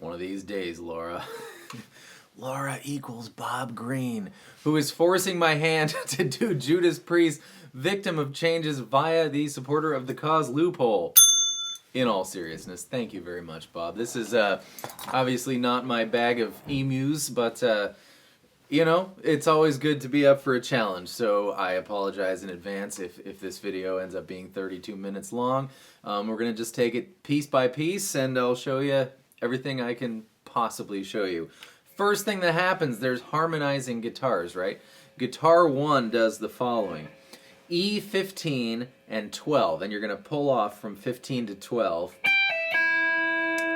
One of these days, Laura. Laura equals Bob Green, who is forcing my hand to do Judas Priest, victim of changes via the supporter of the cause loophole. In all seriousness, thank you very much, Bob. This is obviously not my bag of emus, but you know, it's always good to be up for a challenge, so I apologize in advance if this video ends up being 32 minutes long. We're going to just take it piece by piece, and I'll show you everything I can possibly show you. First thing that happens, there's harmonizing guitars, right? Guitar 1 does the following. E, 15, and 12, and you're going to pull off from 15 to 12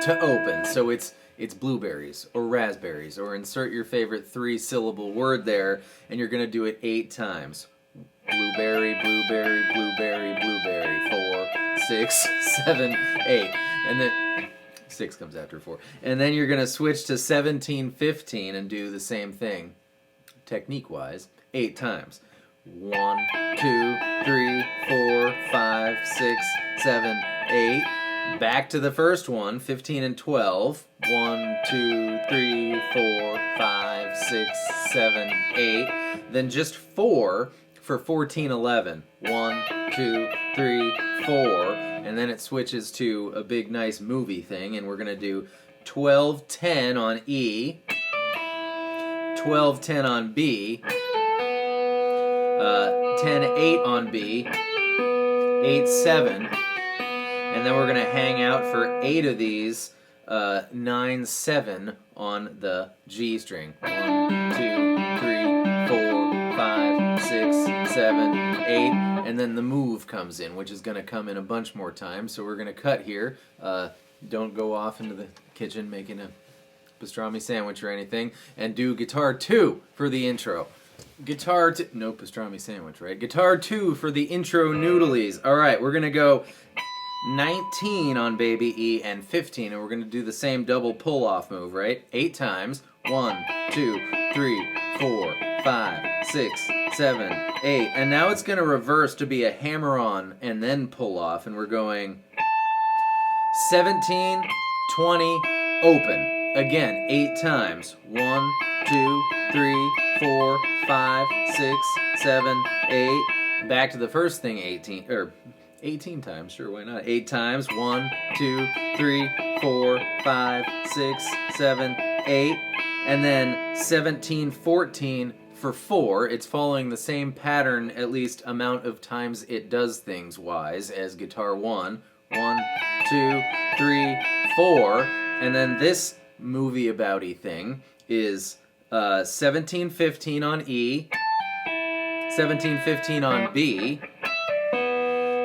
to open. So it's blueberries or raspberries, or insert your favorite 3-syllable word there, and you're going to do it 8 times. Blueberry, blueberry, blueberry, blueberry, 4, 6, 7, 8. And then 6 comes after 4. And then you're going to switch to 17, 15 and do the same thing, technique-wise, 8 times. 1, 2, 3, 4, 5, 6, 7, 8. Back to the first one, 15 and 12. 1, 2, 3, 4, 5, 6, 7, 8. Then just 4 for 14, 11. 1, 2, 3, 4. And then it switches to a big, nice movie thing, and we're going to do 12, 10 on E, 12, 10 on B, 10, 8 on B, 8, 7, and then we're going to hang out for 8 of these, 9, 7 on the G string. 1, 2, 3, 4, 5, 6, 7, 8, and then the move comes in, which is going to come in a bunch more times, so we're going to cut here. Don't go off into the kitchen making a pastrami sandwich or anything, and do guitar 2 for the intro. Guitar 2, no pastrami sandwich, right? Guitar 2 for the intro noodlies. All right, we're going to go 19 on baby E and 15, and we're going to do the same double pull-off move, right? 8 times. 1, 2, 3, 4, 5, 6, 7, 8. And now it's going to reverse to be a hammer-on and then pull-off, and we're going 17, 20, open. Again, 8 times. 1, 2, 3, 4, 5, 6, 7, 8. Back to the first thing, 18 times, sure, why not? 8 times. 1, 2, 3, 4, 5, 6, 7, 8. And then 17, 14 for 4. It's following the same pattern, at least amount of times it does things wise, as guitar 1. 1, 2, 3, 4. And then this movie abouty thing is 17, 15 on E, 17, 15 on B,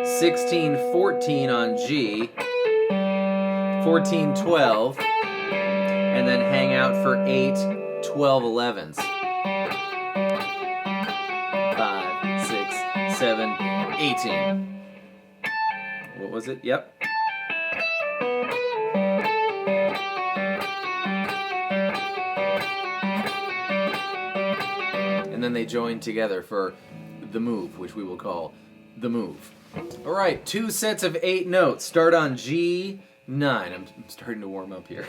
16, 14 on G, 14, 12, and then hang out for 8, 12, 11s. 5, 6, 7, 18. What was it? Yep. And then they join together for the move, which we will call the move. All right, 2 sets of 8 notes. Start on G9. I'm starting to warm up here.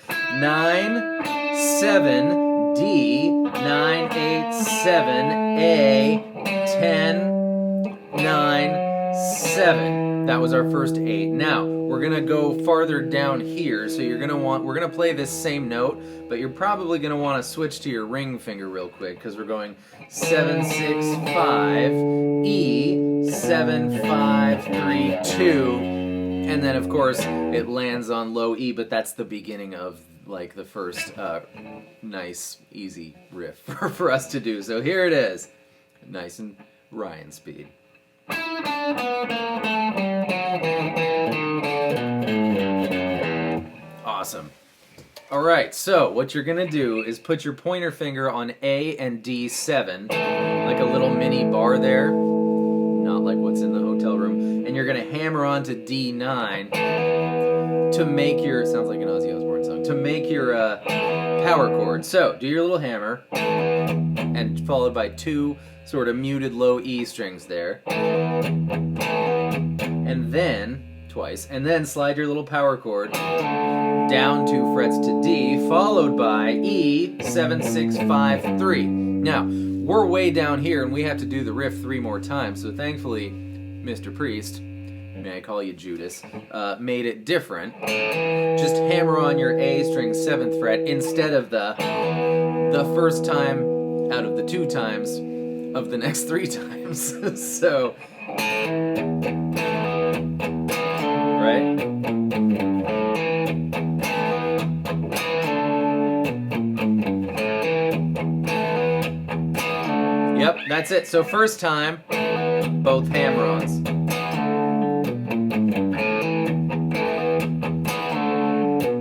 9, 7, D, 9, 8, 7, A, 10, 9, 7. That was our first 8. Now, we're going to go farther down here, so we're going to play this same note, but you're probably going to want to switch to your ring finger real quick, because we're going 7, 6, 5, E, 7, 5, 3, 2, and then of course it lands on low E, but that's the beginning of like the first nice, easy riff for us to do. So here it is, nice and Ryan speed. Awesome. All right, so what you're gonna do is put your pointer finger on A and D7, like a little mini bar there, not like what's in the hotel room, and you're gonna hammer on to D9 to make your, sounds like an Ozzy Osbourne song, to make your power chord. So do your little hammer, and followed by 2 sort of muted low E strings there, and then twice, and then slide your little power chord down 2 frets to D, followed by E, 7, 6, 5, 3. Now, we're way down here, and we have to do the riff 3 more times, so thankfully, Mr. Priest, may I call you Judas, made it different. Just hammer on your A string 7th fret instead of the first time out of the 2 times of the next 3 times. So, right? Yep, that's it. So first time, both hammer-ons.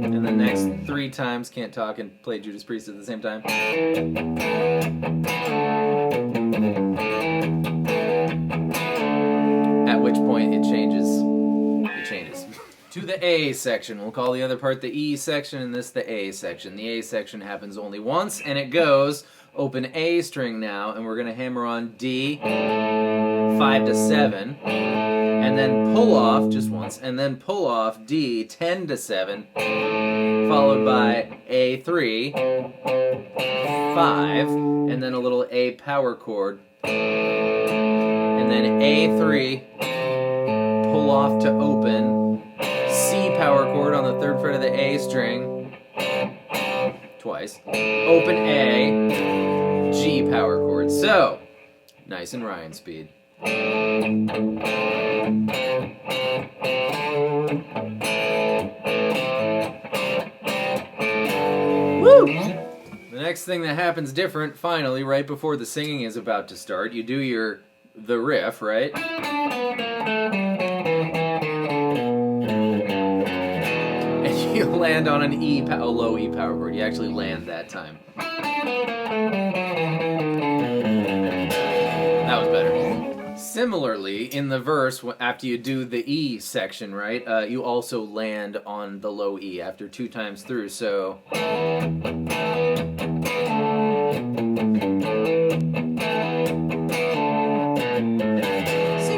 And the next 3 times, can't talk and play Judas Priest at the same time. At which point it changes. It changes. To the A section. We'll call the other part the E section and this the A section. The A section happens only once, and it goes open A string now, and we're going to hammer on D, 5 to 7, and then pull off, just once, and then pull off D, 10 to 7, followed by A3, 5, and then a little A power chord, and then A3, pull off to open, C power chord on the 3rd fret of the A string, twice, open A, G power chord. So, nice and Ryan speed. Woo! The next thing that happens different, finally, right before the singing is about to start, you do the riff, right? And you land on an a low E power chord. You actually land that time. That was better. Similarly, in the verse, after you do the E section, right, you also land on the low E after 2 times through, so... Sing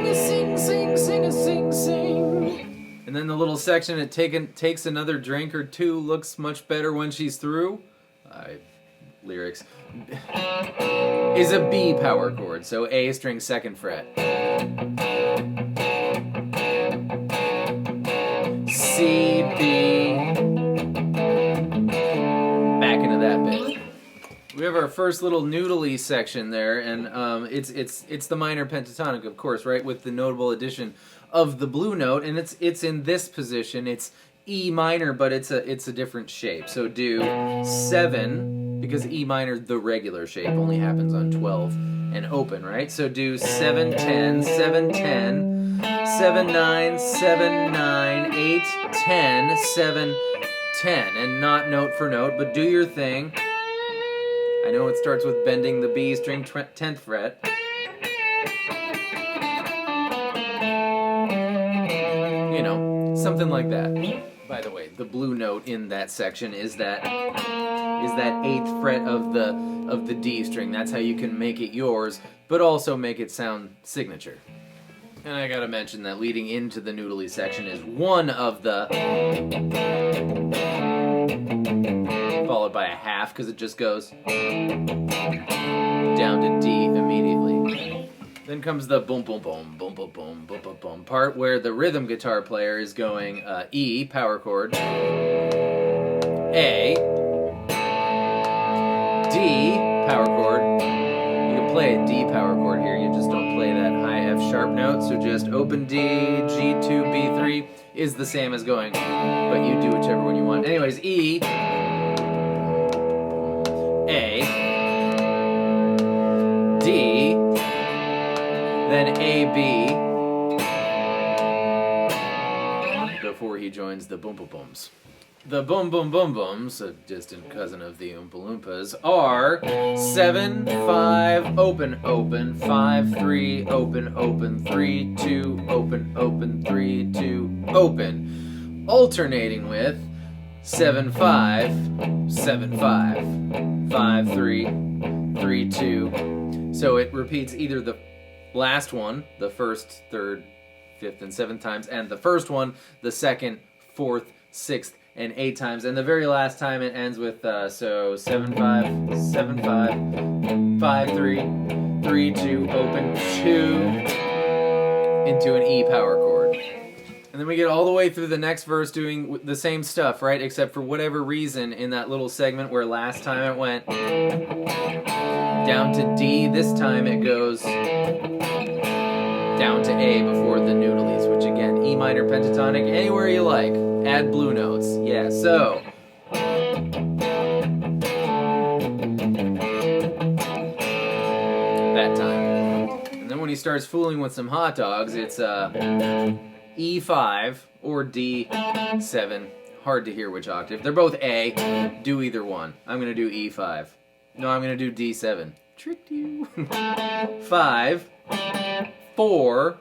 a sing, sing, sing a sing, sing. And then the little section, it takes another drink or 2, looks much better when she's through. Lyrics. Is a B power chord, so A string 2nd fret. C, B. Back into that bit. We have our first little noodly section there, and it's the minor pentatonic, of course, right, with the notable addition of the blue note, and it's in this position. It's E minor, but it's a different shape. So do 7. Because E minor, the regular shape, only happens on 12 and open, right? So do 7, 10, 7, 10, 7, 9, 7, 9, 8, 10, 7, 10. And not note for note, but do your thing. I know it starts with bending the B string 10th fret. You know, something like that. By the way, the blue note in that section is that 8th fret of the D string. That's how you can make it yours, but also make it sound signature. And I gotta mention that leading into the noodly section is one of the, followed by a half, because it just goes down to D immediately. Then comes the boom boom boom boom boom boom boom boom boom part where the rhythm guitar player is going E power chord, A, D power chord. You can play a D power chord here, you just don't play that high F sharp note, so just open D, G2, B3 is the same as going, but you do whichever one you want. Anyways, E, A, D, then A, B, before he joins the Boom Boom Booms. The Boom Boom Boom Booms, a distant cousin of the Oompa Loompas, are 7, 5, open, open, 5, 3, open, open, 3, 2, open, open, 3, 2, open. Alternating with 7, 5, 7, 5, 5, 3, 3, 2. So it repeats either the last one, the 1st, 3rd, 5th and 7th times, and the first one, the 2nd, 4th, 6th, and 8 times, and the very last time it ends with, so 7-5, 7-5, 5-3, 3-2, open 2, into an E power chord. And then we get all the way through the next verse doing the same stuff, right? Except for whatever reason in that little segment where last time it went down to D, this time it goes down to A before the noodlies, which again, E minor pentatonic, anywhere you like. Add blue notes. Yeah, so. That time. And then when he starts fooling with some hot dogs, it's E5 or D7. Hard to hear which octave. They're both A. Do either one. I'm going to do E5. No, I'm going to do D7. Tricked you. 5, 4,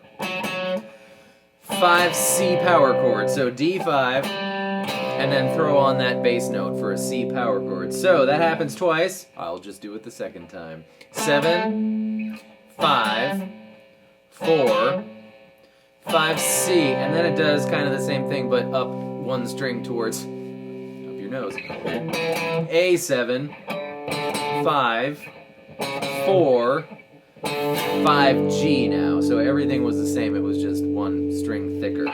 5 C power chord. So D5, and then throw on that bass note for a C power chord. So that happens twice. I'll just do it the second time. 7, 5, 4, 5 C, and then it does kind of the same thing, but up one string towards up your nose. A7, 5, 4, 5 G now. So everything was the same. It was just one string thicker.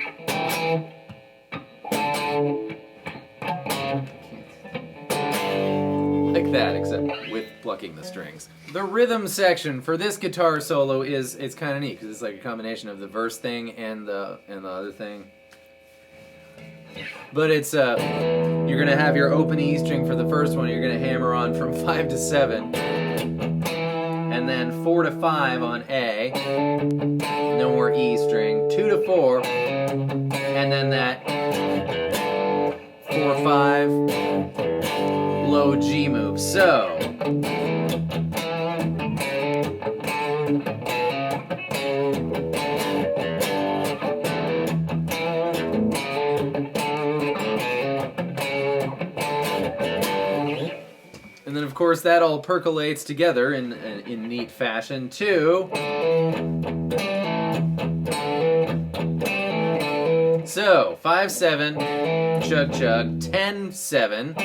Like that, except with plucking the strings. The rhythm section for this guitar solo it's kind of neat because it's like a combination of the verse thing and the other thing. But it's you're gonna have your open E string for the first one. You're gonna hammer on from 5 to 7, and then 4 to 5 on A. No more E string. 2 to 4, and then that 4-5 low G move. So. And then, of course, that all percolates together in neat fashion to. So, 5-7, chug chug, 10-7,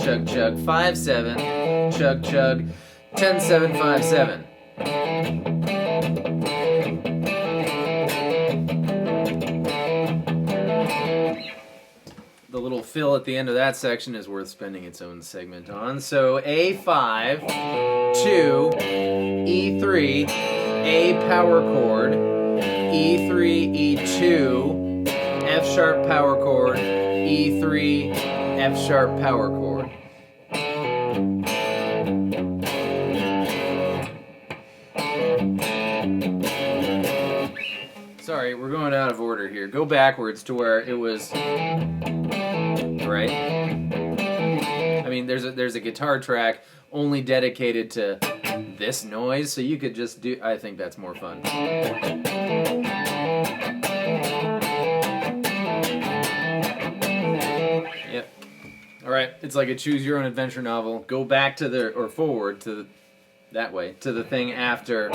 chug chug, 5-7, chug chug, 10-7, 5-7. The little fill at the end of that section is worth spending its own segment on. So A5, 2, E3, A power chord, E3, E2, F sharp power chord, E3, F sharp power chord. Sorry, we're going out of order here. Go backwards to where it was. Right? I mean, there's a guitar track only dedicated to this noise, so you could just do. I think that's more fun. Yep. All right. It's like a choose your own adventure novel. Go back to the or forward to that way to the thing after.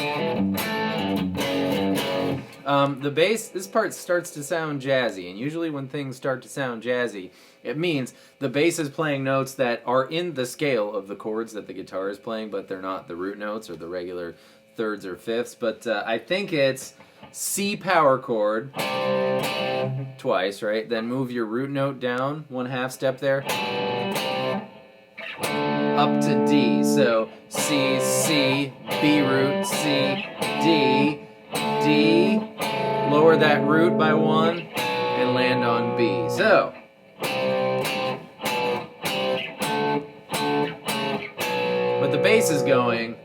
The bass, this part starts to sound jazzy, and usually when things start to sound jazzy, it means the bass is playing notes that are in the scale of the chords that the guitar is playing, but they're not the root notes or the regular thirds or fifths. But I think it's C power chord twice, right? Then move your root note down 1/2 step there. Up to D. So C, C, B root, C, D, D. Lower that root by 1 and land on B. So. But the bass is going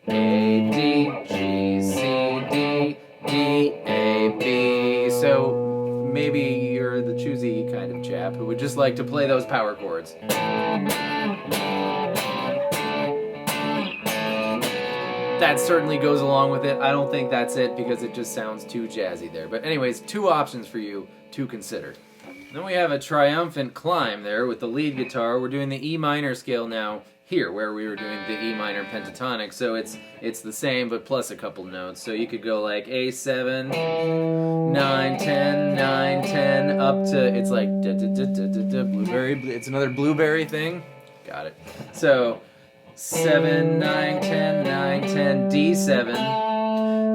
A, D, G, C, D, D, A, B. So maybe you're the choosy kind of chap who would just like to play those power chords. That certainly goes along with it. I don't think that's it because it just sounds too jazzy there. But anyways, 2 options for you to consider. Then we have a triumphant climb there with the lead guitar. We're doing the E minor scale now here, where we were doing the E minor pentatonic. So it's the same, but plus a couple notes. So you could go like A7, 9, 10, 9, 10, up to, it's like blueberry. It's another blueberry thing. Got it. So 7, 9, 10, 9, 10, D7,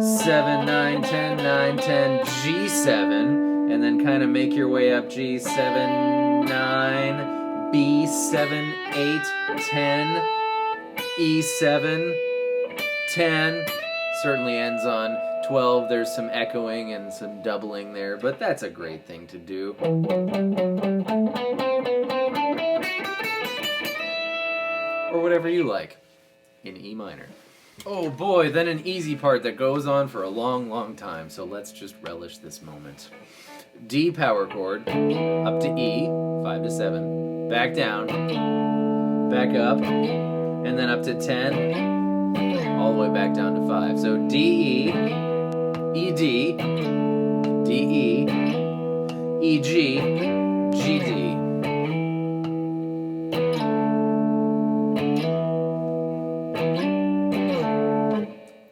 7, 9, 10, 9, 10, G7, and then kind of make your way up G7, 9, B7, 8, 10, E7, 10, certainly ends on 12. There's some echoing and some doubling there, but that's a great thing to do. Or whatever you like in E minor. Oh boy, then an easy part that goes on for a long, long time, so let's just relish this moment. D power chord, up to E, 5 to 7, back down, back up, and then up to 10, all the way back down to 5. So D, E, E, D, D, E, E, G, G, D.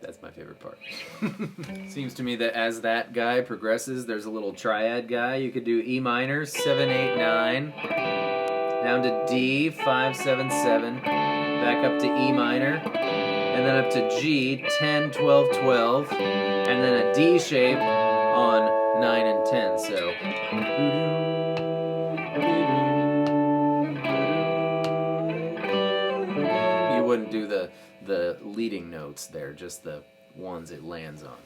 That's my favorite part. Seems to me that as that guy progresses, there's a little triad guy. You could do E minor, 7, 8, 9, down to D, 5, 7, 7, back up to E minor, and then up to G, 10, 12, 12, and then a D shape on 9 and 10. So you wouldn't do the leading notes there, just the ones it lands on,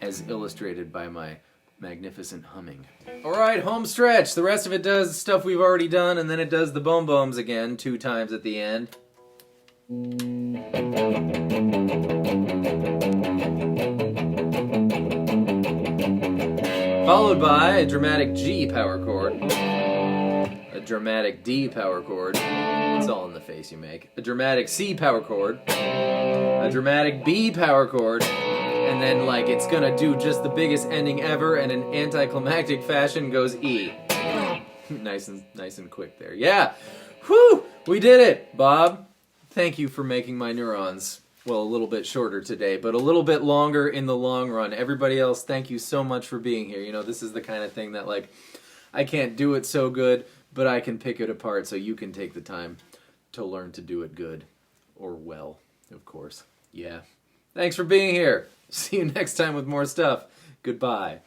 as illustrated by my magnificent humming. Alright, home stretch. The rest of it does stuff we've already done, and then it does the boom-booms again 2 times at the end. Followed by a dramatic G power chord, a dramatic D power chord, it's all in the face you make, a dramatic C power chord, a dramatic B power chord, and then like it's gonna do just the biggest ending ever, and in anticlimactic fashion goes E. Nice and quick there. Yeah! Whew! We did it, Bob. Thank you for making my neurons, well, a little bit shorter today, but a little bit longer in the long run. Everybody else, thank you so much for being here. You know, this is the kind of thing that, like, I can't do it so good, but I can pick it apart so you can take the time to learn to do it good. Or well, of course. Yeah. Thanks for being here. See you next time with more stuff. Goodbye.